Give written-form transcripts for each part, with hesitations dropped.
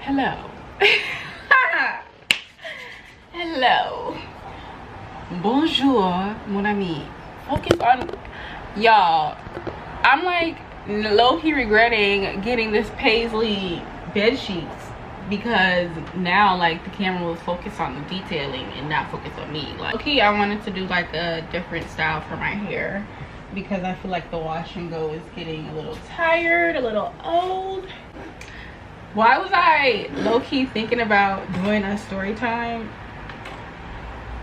Hello. Hello. Bonjour, mon ami. Focus on y'all. I'm like low-key regretting getting this paisley bed sheets because now like the camera will focus on the detailing and not focus on me. Like, okay, I wanted to do like a different style for my hair because I feel like the wash and go is getting a little tired, a little old. Why was I low-key thinking about doing a story time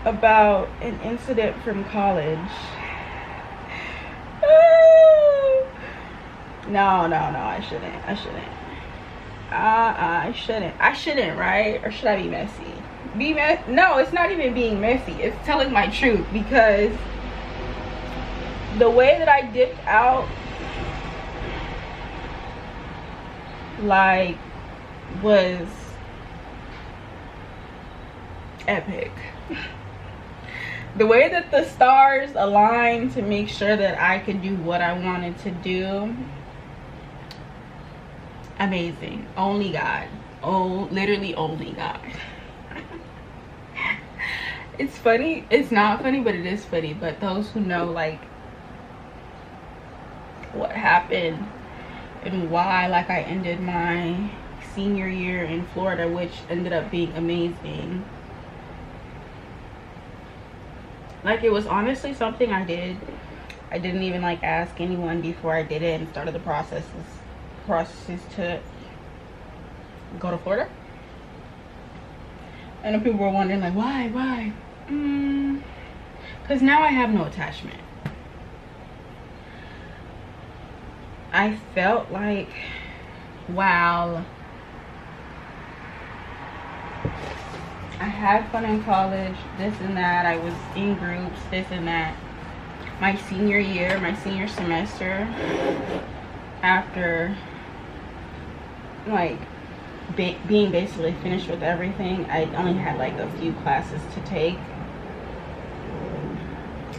about an incident from college? No, I shouldn't, right? Or should I be messy? No, it's not even being messy, it's telling my truth, because the way that I dipped out like was epic. The way that the stars aligned to make sure that I could do what I wanted to do, amazing. Only God. Oh, literally only God. It's funny, it's not funny, but it is funny. But those who know like what happened and why like I ended my senior year in Florida, which ended up being amazing. Like, it was honestly something I did. I didn't even like ask anyone before I did it and started the process to go to Florida. And then people were wondering like, why? Because now I have no attachment. I felt like, wow, I had fun in college, this and that. I was in groups, this and that. My senior year, my senior semester, after like being basically finished with everything, I only had like a few classes to take.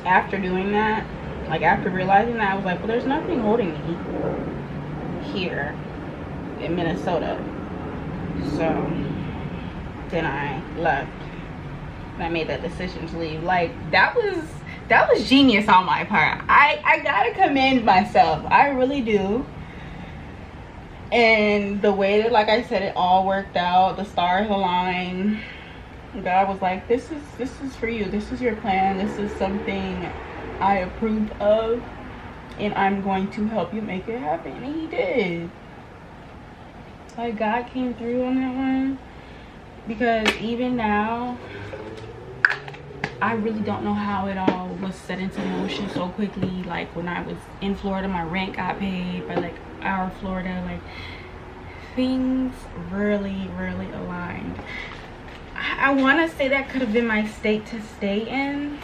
After doing that, like after realizing that, I was like, well, there's nothing holding me here in Minnesota. So then I left and I made that decision to leave. Like, that was genius on my part. I gotta commend myself, I really do. And the way that, like I said, it all worked out, the stars aligned. God was like, this is for you, this is your plan, this is something I approved of, and I'm going to help you make it happen. And he did. Like, God came through on that one. Because even now, I really don't know how it all was set into motion so quickly. Like, when I was in Florida, my rent got paid by like our Florida. Like, things really aligned. I want to say that could have been my state to stay in,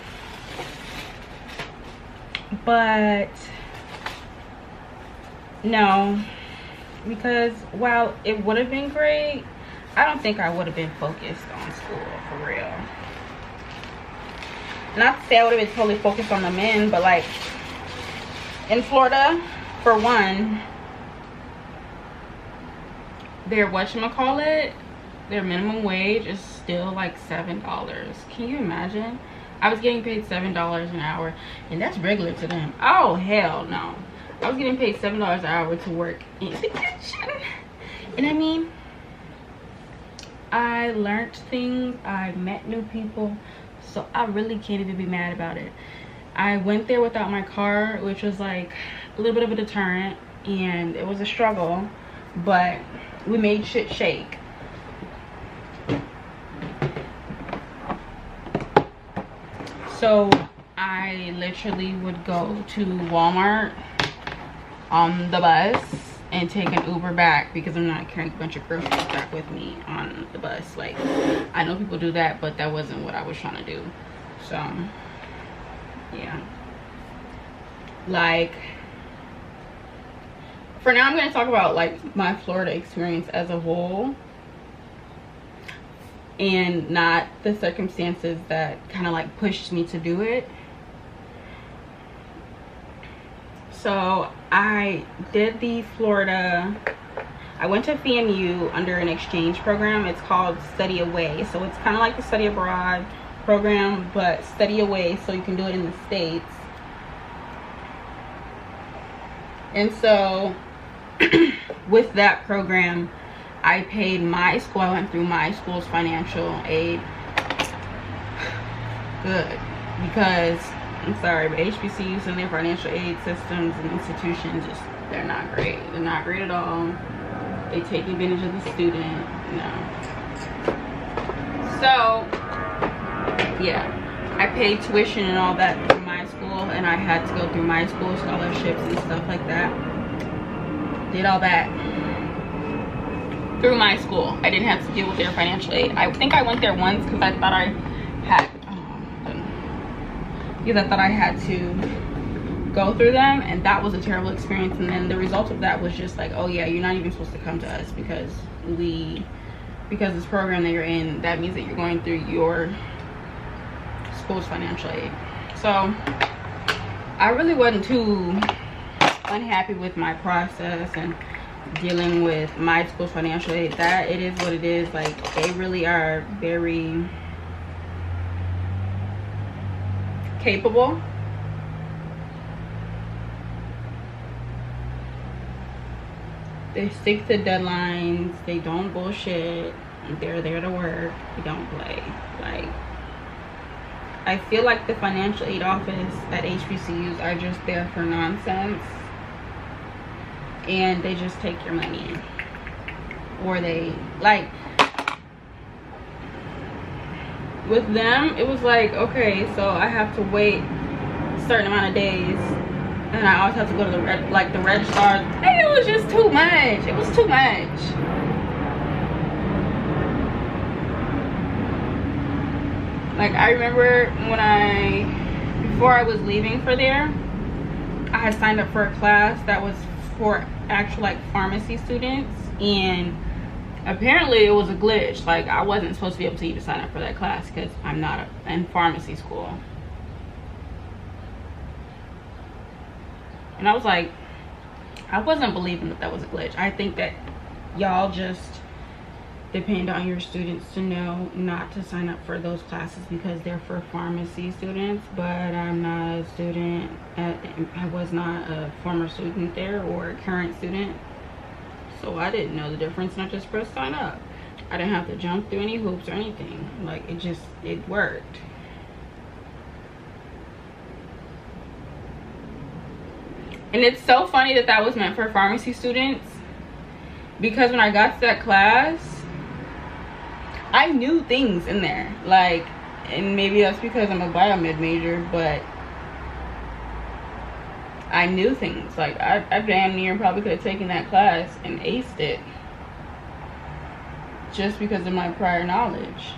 but no, because while it would have been great, I don't think I would have been focused on school for real. Not to say I would have been totally focused on the men, but like in Florida, for one, their whatchamacallit, their minimum wage is still like $7. Can you imagine? I was getting paid $7 an hour, and that's regular to them. Oh hell no. I was getting paid $7 an hour to work in the kitchen. And I mean, I learned things, I met new people, so I really can't even be mad about it. I went there without my car, which was like a little bit of a deterrent, and it was a struggle, but we made shit shake. So I literally would go to Walmart on the bus and take an Uber back, because I'm not carrying a bunch of groceries back with me on the bus. Like, I know people do that, but that wasn't what I was trying to do. So yeah, like, for now I'm going to talk about like my Florida experience as a whole, and not the circumstances that kind of like pushed me to do it. So I did the Florida I went to FAMU under an exchange program. It's called Study Away. So it's kind of like the study abroad program, but study away, so you can do it in the States. And so with that program, I paid my school. I went through my school's financial aid. Good, because I'm sorry, but HBCUs and their financial aid systems and institutions, just, they're not great. They're not great at all. They take advantage of the student. No. So yeah, I paid tuition and all that through my school, and I had to go through my school scholarships and stuff like that. Did all that through my school. I didn't have to deal with their financial aid. I think I went there once because I thought I had to go through them, and that was a terrible experience. And then the result of that was just like, oh yeah, you're not even supposed to come to us because this program that you're in, that means that you're going through your school's financial aid. So I really wasn't too unhappy with my process and dealing with my school's financial aid. That it is what it is. Like, they really are very capable. They stick to deadlines. They don't bullshit. They're there to work. They don't play. Like, I feel like the financial aid office at HBCUs are just there for nonsense, and they just take your money. Or they, like, with them, it was like, okay, so I have to wait a certain amount of days, and I always have to go to the registrar. And it was just too much. It was too much. Like, I remember before I was leaving for there, I had signed up for a class that was for actual, like, pharmacy students, and apparently it was a glitch. Like, I wasn't supposed to be able to even sign up for that class because I'm not in pharmacy school. And I was like, I wasn't believing that was a glitch. I think that y'all just depend on your students to know not to sign up for those classes because they're for pharmacy students. But I'm not a student. I was not a former student there or a current student. So I didn't know the difference, and I just pressed sign up. I didn't have to jump through any hoops or anything. Like, it worked. And it's so funny that that was meant for pharmacy students, because when I got to that class, I knew things in there. Like, and maybe that's because I'm a biomed major, but I knew things. Like, I damn near probably could have taken that class and aced it just because of my prior knowledge.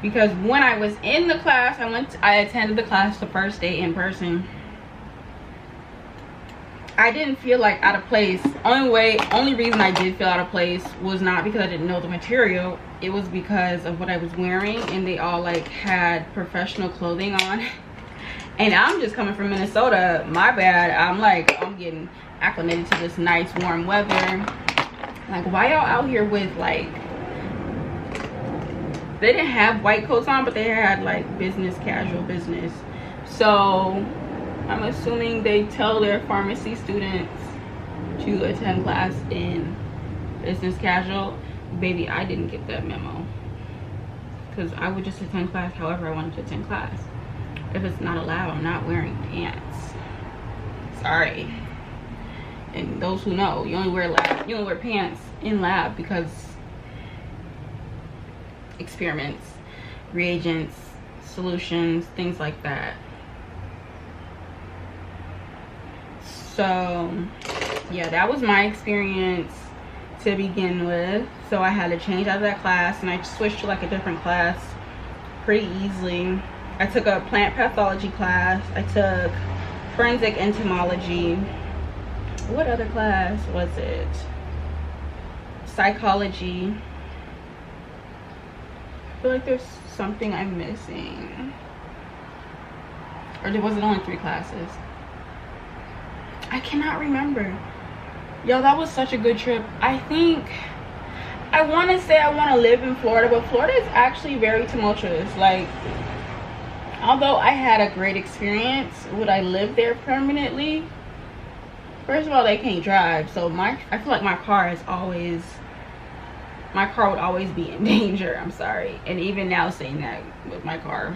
Because when I was in the class, I attended the class the first day in person. I didn't feel like out of place. Only reason I did feel out of place was not because I didn't know the material. It was because of what I was wearing, and they all, like, had professional clothing on. And I'm just coming from Minnesota. My bad. I'm getting acclimated to this nice warm weather. Like, why y'all out here with, like, they didn't have white coats on, but they had, like, business, casual business. So I'm assuming they tell their pharmacy students to attend class in business casual. Baby, I didn't get that memo, because I would just attend class however I wanted to attend class. If it's not allowed, I'm not wearing pants. Sorry. And those who know, you only wear pants in lab because experiments, reagents, solutions, things like that. So yeah, that was my experience to begin with. So I had to change out of that class, and I switched to, like, a different class pretty easily. I took a plant pathology class. I took forensic entomology. What other class was it? Psychology. I feel like there's something I'm missing. Or was it only 3 classes? I cannot remember. Yo, that was such a good trip. I think I want to say I want to live in Florida, but Florida is actually very tumultuous. Like, although I had a great experience, would I live there permanently? First of all, they can't drive, so I feel like my car would always be in danger. I'm sorry. And even now, saying that with my car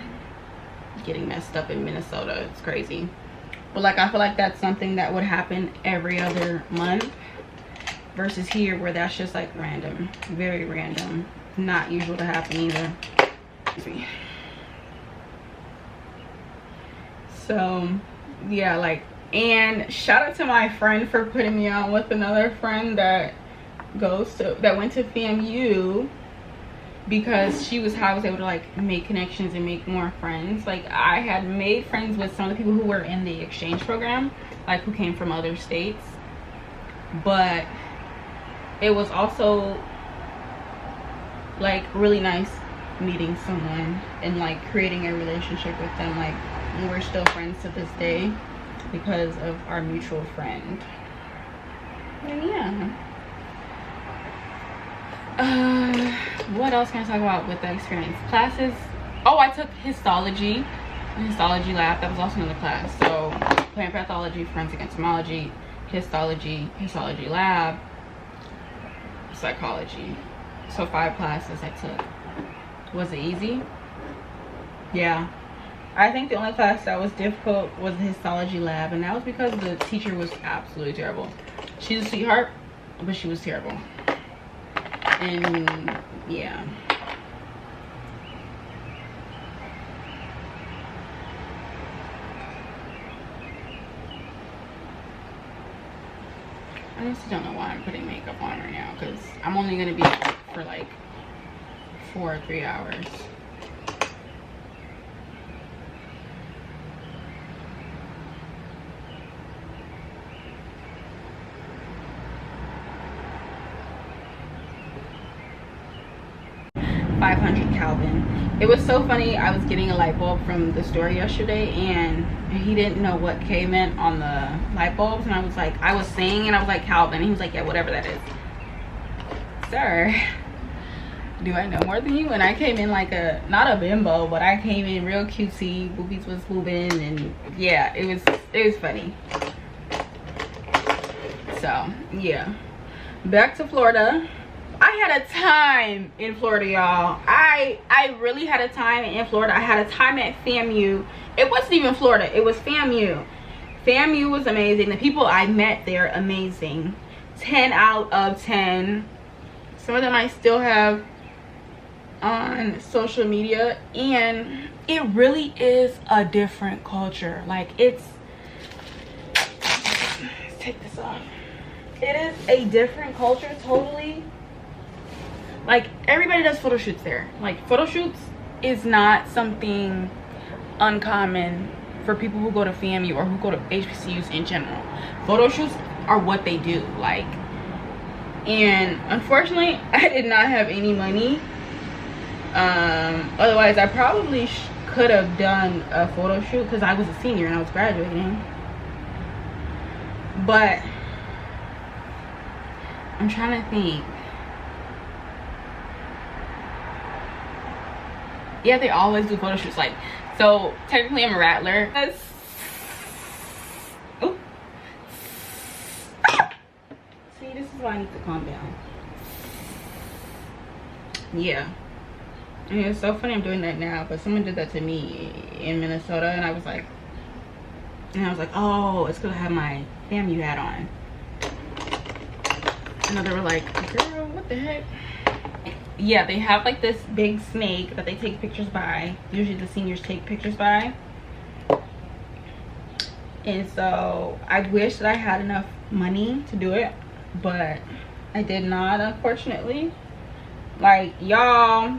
getting messed up in Minnesota, it's crazy. But like, I feel like that's something that would happen every other month versus here, where that's just like random, very random, not usual to happen either. So yeah, like, and shout out to my friend for putting me on with another friend that went to FAMU, because she was how I was able to like make connections and make more friends. Like, I had made friends with some of the people who were in the exchange program, like who came from other states, but it was also like really nice meeting someone and like creating a relationship with them. Like, we're still friends to this day because of our mutual friend. And yeah, what else can I talk about with the experience? Classes. Oh, I took histology, histology lab. That was also another class. So plant pathology, forensic entomology, histology lab, psychology. So 5 classes I took. Was it easy? Yeah. I think the only class that was difficult was the histology lab, and that was because the teacher was absolutely terrible. She's a sweetheart, but she was terrible. And yeah. I honestly don't know why I'm putting makeup on right now, because I'm only going to be for like 4 or 3 hours. $500 Kelvin. It was so funny. I was getting a light bulb from the store yesterday, and he didn't know what K meant on the light bulbs, and I was like, I was saying, and I was like, Kelvin, and he was like, yeah, whatever that is. Sir, do I know more than you? And I came in like not a bimbo, but I came in real cutesy. Boobies was moving, and yeah, it was funny. So yeah, back to Florida. I had a time in Florida, y'all. I really had a time in Florida. I had a time at FAMU. It wasn't even Florida, it was FAMU. FAMU was amazing. The people I met there, amazing. 10 out of 10. Some of them I still have on social media, and it really is a different culture. Like, let's take this off. It is a different culture, totally. Like, everybody does photo shoots there. Like, photo shoots is not something uncommon for people who go to FAMU or who go to HBCUs in general. Photo shoots are what they do. Like, and unfortunately, I did not have any money. Otherwise, I probably could have done a photo shoot, because I was a senior and I was graduating. But I'm trying to think. Yeah, they always do photo shoots. Like, so technically I'm a rattler. Oh, see, this is why I need to calm down. Yeah, and it's so funny I'm doing that now, but someone did that to me in Minnesota, and I was like, oh, it's because I have my FAMU hat on. And they were like, girl, what the heck? Yeah, they have like this big snake that they take pictures by. Usually the seniors take pictures by. And so I wish that I had enough money to do it, but I did not, unfortunately. Like, y'all,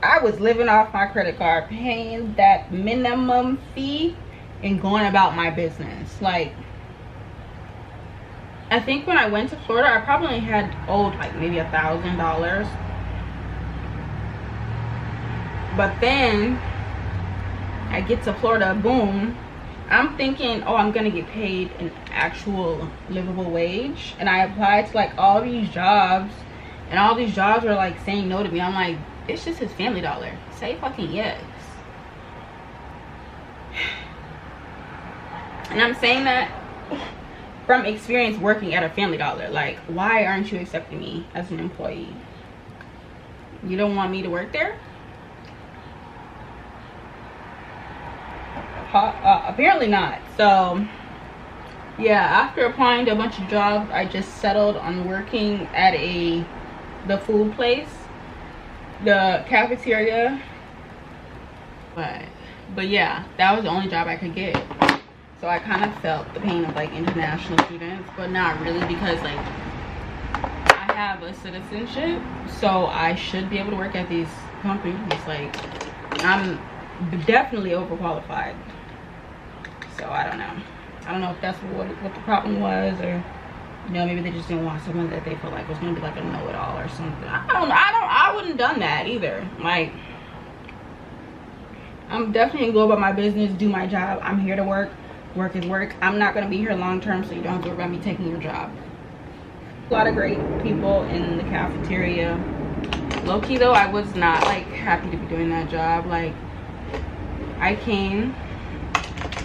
I was living off my credit card, paying that minimum fee and going about my business. Like, I think when I went to Florida, I probably had owed like maybe $1,000. But then I get to Florida, boom, I'm thinking, oh, I'm gonna get paid an actual livable wage, and I applied to like all these jobs, and all these jobs are like saying no to me. I'm like, it's just his Family Dollar. Say fucking yes. And I'm saying that from experience working at a Family Dollar. Like, why aren't you accepting me as an employee? You don't want me to work there? Apparently not. So yeah, after applying to a bunch of jobs, I just settled on working at the food place, the cafeteria. But yeah, that was the only job I could get. So I kind of felt the pain of like international students, but not really, because like I have a citizenship, so I should be able to work at these companies. Like, I'm definitely overqualified. So I don't know if that's what the problem was, or you know, maybe they just didn't want someone that they felt like was gonna be like a know-it-all or something. I wouldn't have done that either. Like, I'm definitely gonna go about my business, do my job. I'm here to work. Work is work. I'm not gonna be here long term, so you don't have to worry about me taking your job. A lot of great people in the cafeteria. Low-key though, I was not like happy to be doing that job. Like, I came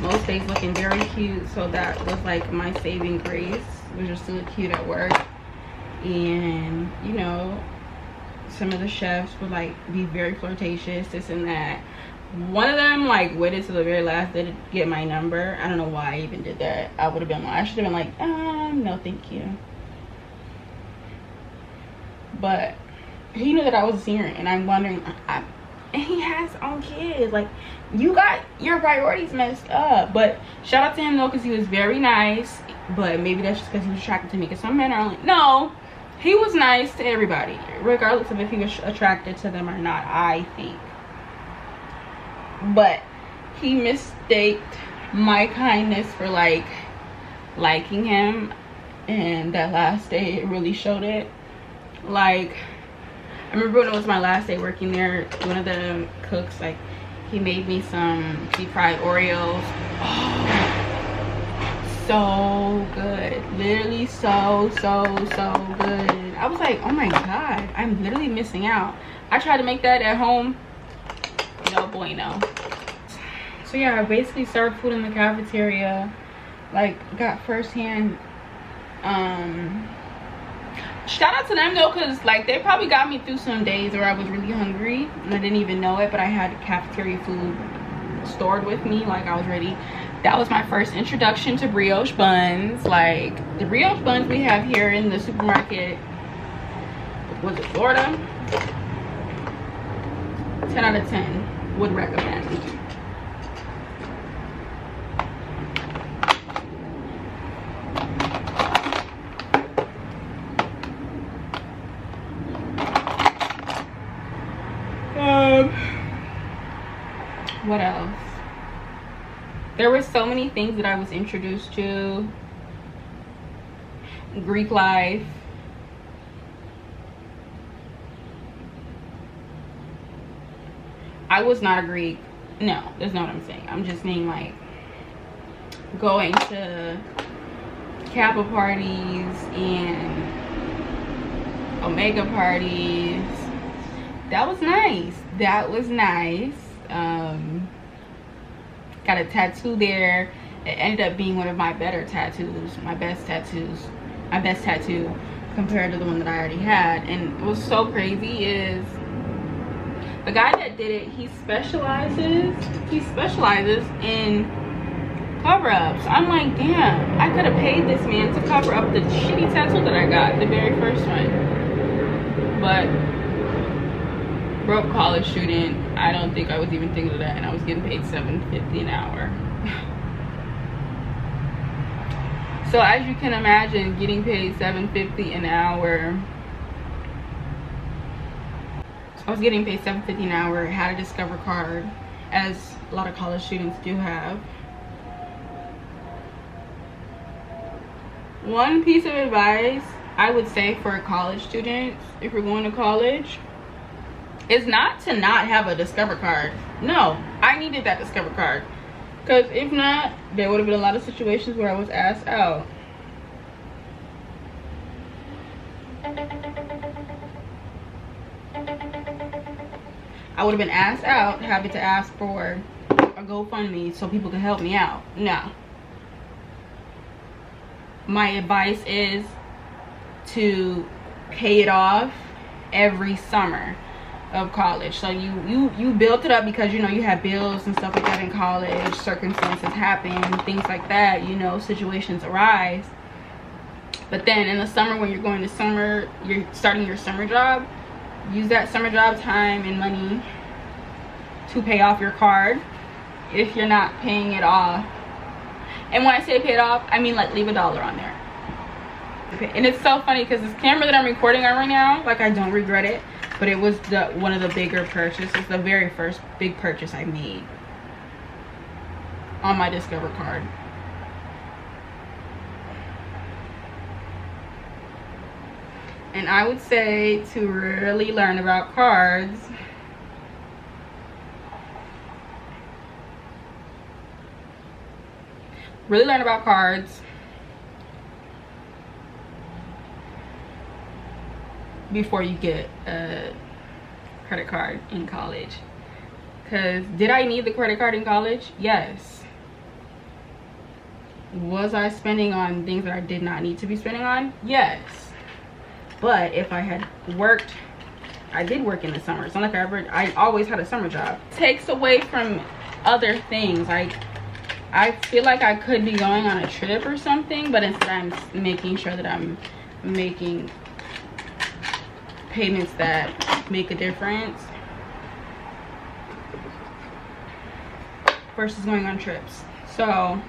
most days looking very cute, so that was like my saving grace, was just to look cute at work. And you know, some of the chefs would like be very flirtatious, this and that. One of them like waited till the very last day to get my number. I don't know why I even did that. I should have been like, no thank you. But he knew that I was a senior, and I'm wondering, and he has his own kids. Like, you got your priorities messed up. But shout out to him though, because he was very nice. But maybe that's just because he was attracted to me, because some men are only, no, he was nice to everybody regardless of if he was attracted to them or not, I think. But he mistaked my kindness for like liking him, and that last day it really showed it. Like, I remember when it was my last day working there, one of the cooks, like, he made me some deep fried Oreos. Oh, so good. Literally so good. I was like, oh my god, I'm literally missing out. I tried to make that at home. No bueno. So yeah, I basically served food in the cafeteria. Like, got firsthand shout out to them though, because like they probably got me through some days where I was really hungry and I didn't even know it, but I had cafeteria food stored with me. Like, I was ready. That was my first introduction to brioche buns. Like, the brioche buns we have here in the supermarket, was it Florida? 10 out of 10 would recommend. What else? There were so many things that I was introduced to. Greek life. I was not a Greek. No, that's not what I'm saying. I'm just saying, like, going to Kappa parties and Omega parties. That was nice. That was nice. Got a tattoo there. It ended up being one of my better tattoos, my best tattoo compared to the one that I already had. And what's so crazy is the guy that did it, he specializes in cover-ups. I'm like, damn, I could have paid this man to cover up the shitty tattoo that I got, the very first one. But broke college student, I don't think I was even thinking of that, and I was getting paid $7.50 an hour. So as you can imagine, getting paid $7.50 an hour, I was getting paid $7.50 an hour, had a Discover card, as a lot of college students do have. One piece of advice I would say for college students, if you're going to college, is not to not have a Discover card. No, I needed that Discover card. Because if not, there would have been a lot of situations where I was asked out. I would have been asked out, having to ask for a GoFundMe so people could help me out. No. My advice is to pay it off every summer of college. So you built it up because you know you have bills and stuff like that in college, circumstances happen, things like that, you know, situations arise. But then in the summer, when you're going to summer, you're starting your summer job, use that summer job time and money to pay off your card if you're not paying it off. And when I say pay it off, I mean like leave $1 on there. And it's so funny because this camera that I'm recording on right now, like, I don't regret it, but it was one of the bigger purchases, the very first big purchase I made on my Discover card. And I would say to really learn about cards, before you get a credit card in college. Because did I need the credit card in college? Yes. Was I spending on things that I did not need to be spending on? Yes. But if I had worked, I did work in the summer. It's not like I always had a summer job. It takes away from other things. Like, I feel like I could be going on a trip or something, but instead I'm making sure that I'm making payments that make a difference versus going on trips. So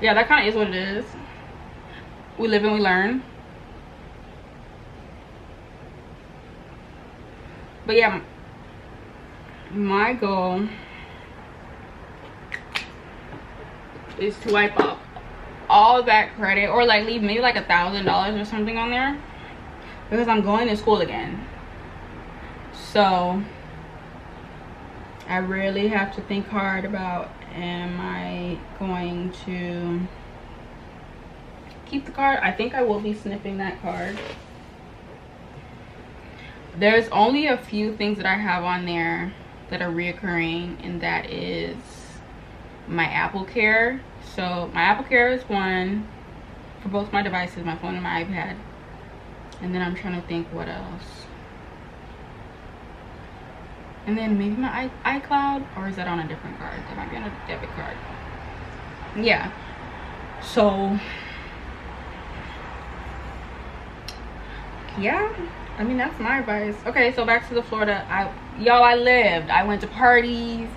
yeah, that kind of is what it is. We live and we learn. But yeah, my goal is to wipe off all of that credit, or like leave maybe like $1,000 or something on there, because I'm going to school again. So I really have to think hard about, am I going to keep the card? I think I will be snipping that card. There's only a few things that I have on there that are reoccurring, and that is my Apple Care. So my Apple Care is one for both my devices, my phone and my iPad. And then I'm trying to think what else. And then maybe my iCloud, or is that on a different card? That might be on a debit card. Yeah. So yeah, I mean, that's my advice. Okay, so back to the Florida. I went to parties,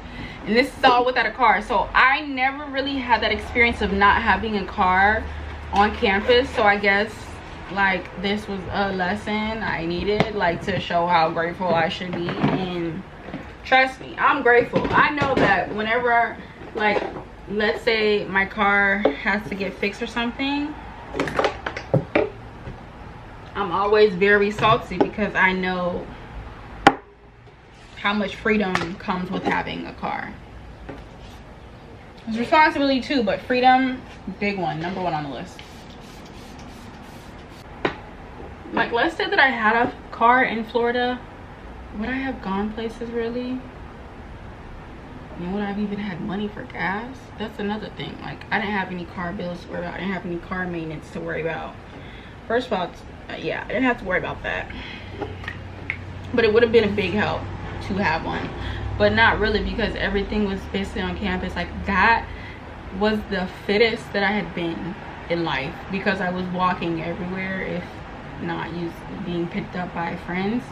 and this is all without a car. So I never really had that experience of not having a car on campus. So I guess like this was a lesson I needed, like, to show how grateful I should be. And trust me, I'm grateful. I know that whenever, like, let's say my car has to get fixed or something, I'm always very salty, because I know how much freedom comes with having a car. It's responsibility too, but freedom, big one, number one on the list. Like, let's say that I had a car in Florida, would I have gone places really? And would I have even had money for gas? That's another thing. Like, I didn't have any car bills to worry about. I didn't have any car maintenance to worry about. First of all, yeah, I didn't have to worry about that. But it would have been a big help to have one. But not really, because everything was basically on campus. Like, that was the fittest that I had been in life, because I was walking everywhere, if not being picked up by friends.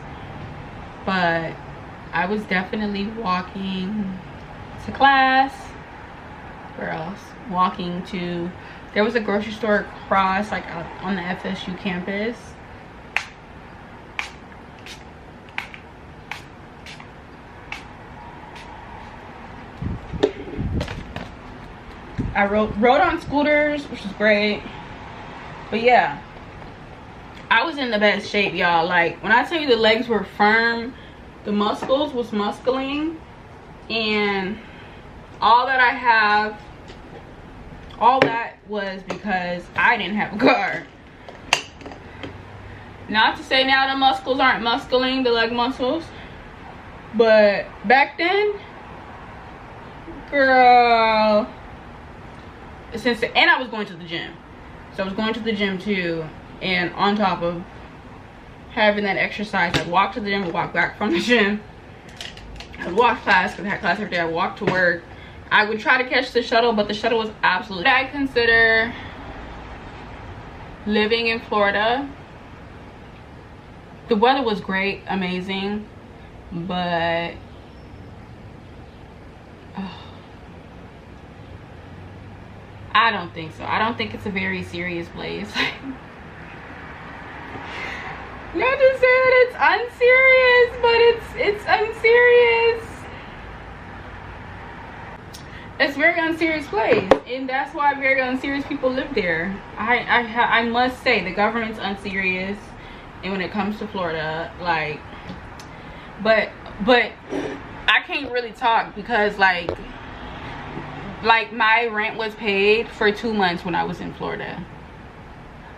But I was definitely walking to class. Where else? Walking to, there was a grocery store across, like, out on the FSU campus. I rode on scooters, which was great. But yeah, I was in the best shape, y'all. Like, when I tell you the legs were firm, The muscles was muscling, and all that I have, all that was because I didn't have a car. Not to say now the muscles aren't muscling, the leg muscles, but back then, girl, and I was going to the gym. So I was going to the gym too, and on top of having that exercise, I'd walk to the gym, I'd walk back from the gym, I'd walk class because I had class every day, I'd walk to work. I would try to catch the shuttle, but the shuttle was absolutely, I consider living in Florida. The weather was great, amazing, but I don't think so. I don't think it's a very serious place. Not to say that it's unserious, but it's unserious. It's a very unserious place, and that's why very unserious people live there. I must say the government's unserious, and when it comes to Florida, like, but I can't really talk because like my rent was paid for 2 months when I was in Florida.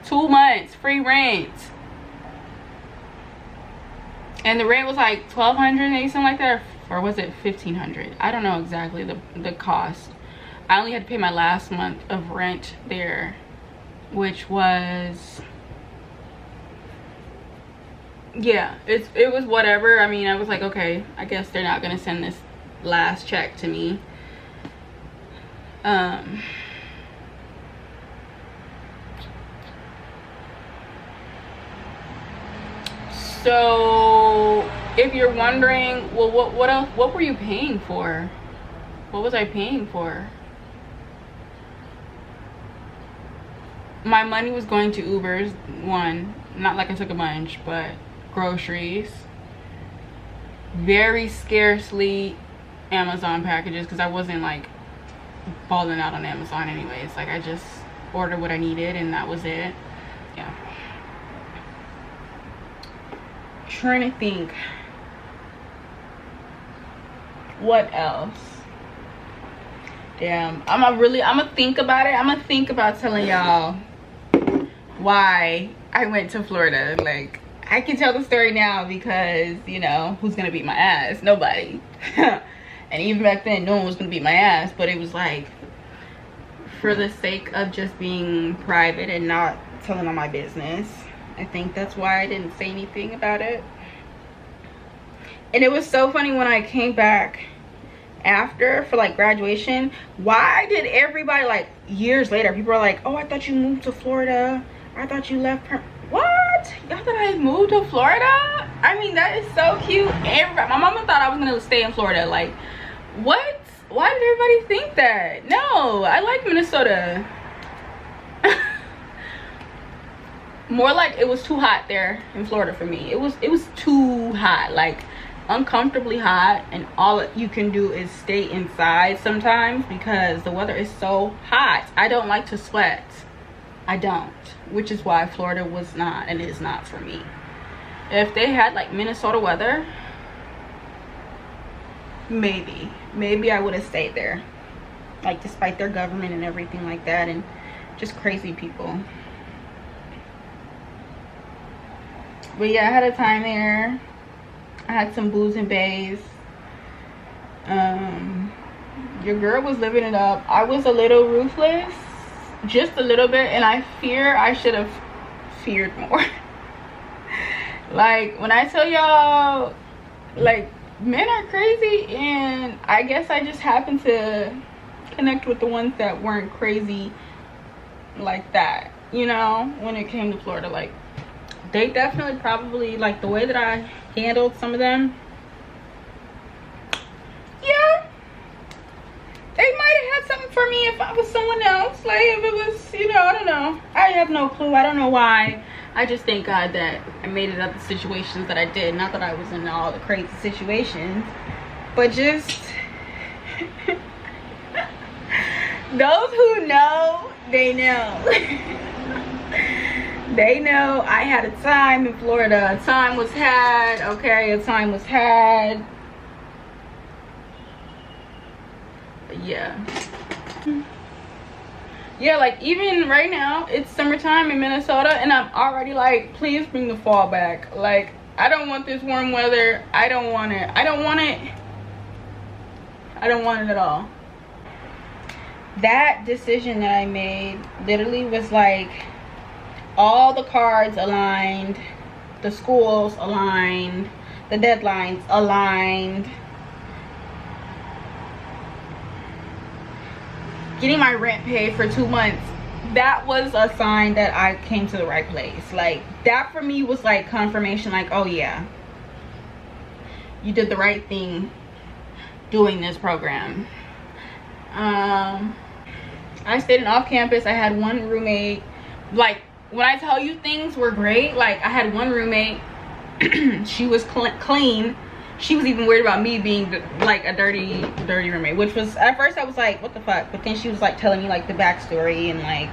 2 months free rent, and the rent was like $1,200, maybe something like that, or was it $1,500? I don't know exactly the cost. I only had to pay my last month of rent there, which was, yeah, it was whatever. I mean, I was like, okay, I guess they're not gonna send this last check to me. So if you're wondering, well, what else, what were you paying for? What was I paying for? My money was going to Ubers, one, not like I took a bunch, but groceries, very scarcely Amazon packages, because I wasn't like balling out on Amazon anyways. Like, I just ordered what I needed and that was it. Yeah. Trying to think what else. Damn, I'm gonna think about it. I'm gonna think about telling y'all why I went to Florida. Like, I can tell the story now because, you know, who's gonna beat my ass? Nobody. And even back then, no one was gonna beat my ass, but it was like for the sake of just being private and not telling all my business. I think that's why I didn't say anything about it. And it was so funny when I came back after for like graduation. Why did everybody, like years later, people are like, oh, I thought you moved to Florida, I thought you left what? Y'all thought I moved to Florida? I mean, that is so cute. Everybody, my mama thought I was gonna stay in Florida. Like, what? Why did everybody think that? No, I like Minnesota. More like it was too hot there in Florida for me. It was too hot, like uncomfortably hot, and all you can do is stay inside sometimes because the weather is so hot. I don't like to sweat. I don't, which is why Florida was not and is not for me. If they had like Minnesota weather, maybe I would have stayed there, like despite their government and everything like that, and just crazy people. But yeah, I had a time there. I had some booze and bays. Your girl was living it up. I was a little ruthless, just a little bit, and I fear I should have feared more. Like, when I tell y'all, like, men are crazy, and I guess I just happened to connect with the ones that weren't crazy like that, you know, when it came to Florida. Like, they definitely probably, like, the way that I handled some of them, yeah, they might have had something for me if I was someone else. Like, if it was, you know, I don't know. I have no clue. I don't know why. I just thank God that I made it out of the situations that I did. Not that I was in all the crazy situations, but just those who know, they know. They know I had a time in Florida. A time was had, okay? A time was had. But yeah. Yeah, like even right now, it's summertime in Minnesota, and I'm already like, please bring the fall back. Like, I don't want this warm weather. I don't want it. I don't want it. I don't want it at all. That decision that I made literally was like all the cards aligned, the schools aligned, the deadlines aligned, getting my rent paid for 2 months. That was a sign that I came to the right place. Like, that for me was like confirmation, like, oh yeah, you did the right thing doing this program. I stayed in off campus. I had one roommate. Like, when I tell you things were great, like I had one roommate. She was clean. She was even worried about me being like a dirty roommate, which was, at first I was like, what the fuck? But then she was like telling me like the backstory and like,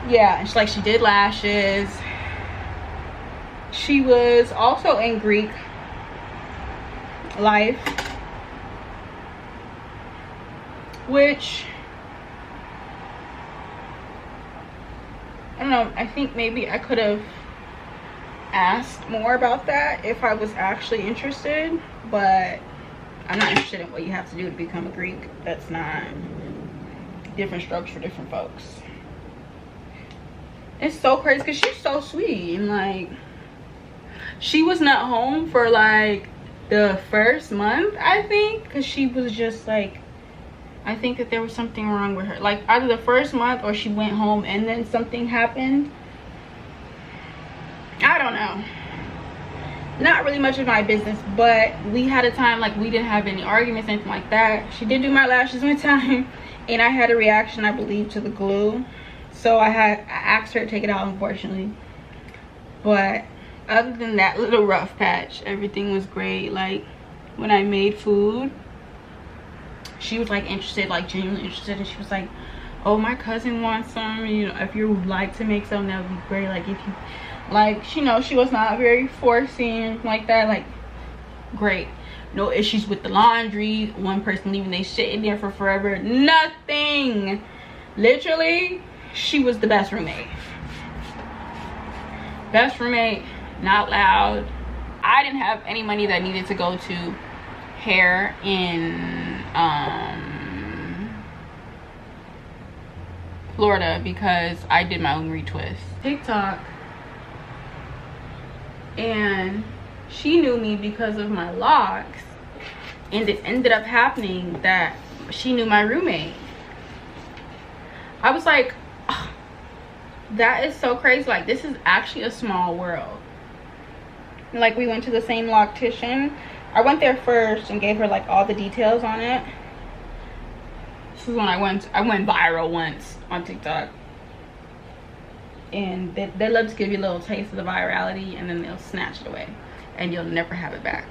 yeah. And she did lashes. She was also in Greek life, which I don't know, I think maybe I could have asked more about that if I was actually interested, but I'm not interested in what you have to do to become a Greek. That's not, different strokes for different folks. It's so crazy because she's so sweet, and like, she was not home for like the first month, I think, because she was just like, I think that there was something wrong with her. Like, either the first month or she went home and then something happened. I don't know. Not really much of my business, but we had a time, like, we didn't have any arguments, anything like that. She did do my lashes one time, and I had a reaction, I believe, to the glue. So I asked her to take it out, unfortunately. But other than that little rough patch, everything was great. Like, when I made food, she was like interested, like genuinely interested, and she was like, oh, my cousin wants some, you know, if you would like to make some, that would be great. Like, if you like, you know, she was not very forcing like that. Like, great. No issues with the laundry, one person leaving their shit in there for forever, nothing. Literally, she was the best roommate. Not loud. I didn't have any money that needed to go to hair in Florida because I did my own retwist. TikTok, and she knew me because of my locks, and it ended up happening that she knew my roommate. I was like, oh, that is so crazy. Like, this is actually a small world. Like, we went to the same loctician. I went there first and gave her like all the details on it. This is when I went viral once on TikTok, and they love to give you a little taste of the virality, and then they'll snatch it away and you'll never have it back.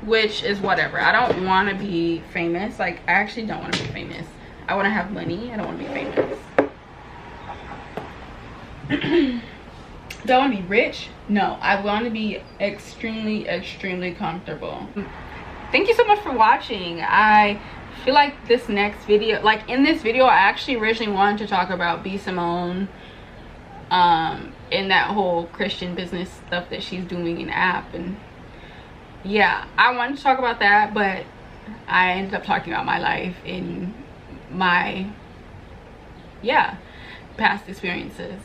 Which is whatever. I don't want to be famous. Like, I actually don't want to be famous. I want to have money. I don't want to be famous. Do I want to be rich? No, I want to be extremely comfortable. Thank you so much for watching. I feel like this next video, like in this video, I actually originally wanted to talk about B. Simone and that whole Christian business stuff that she's doing in app, and yeah, I wanted to talk about that, but I ended up talking about my life and my past experiences.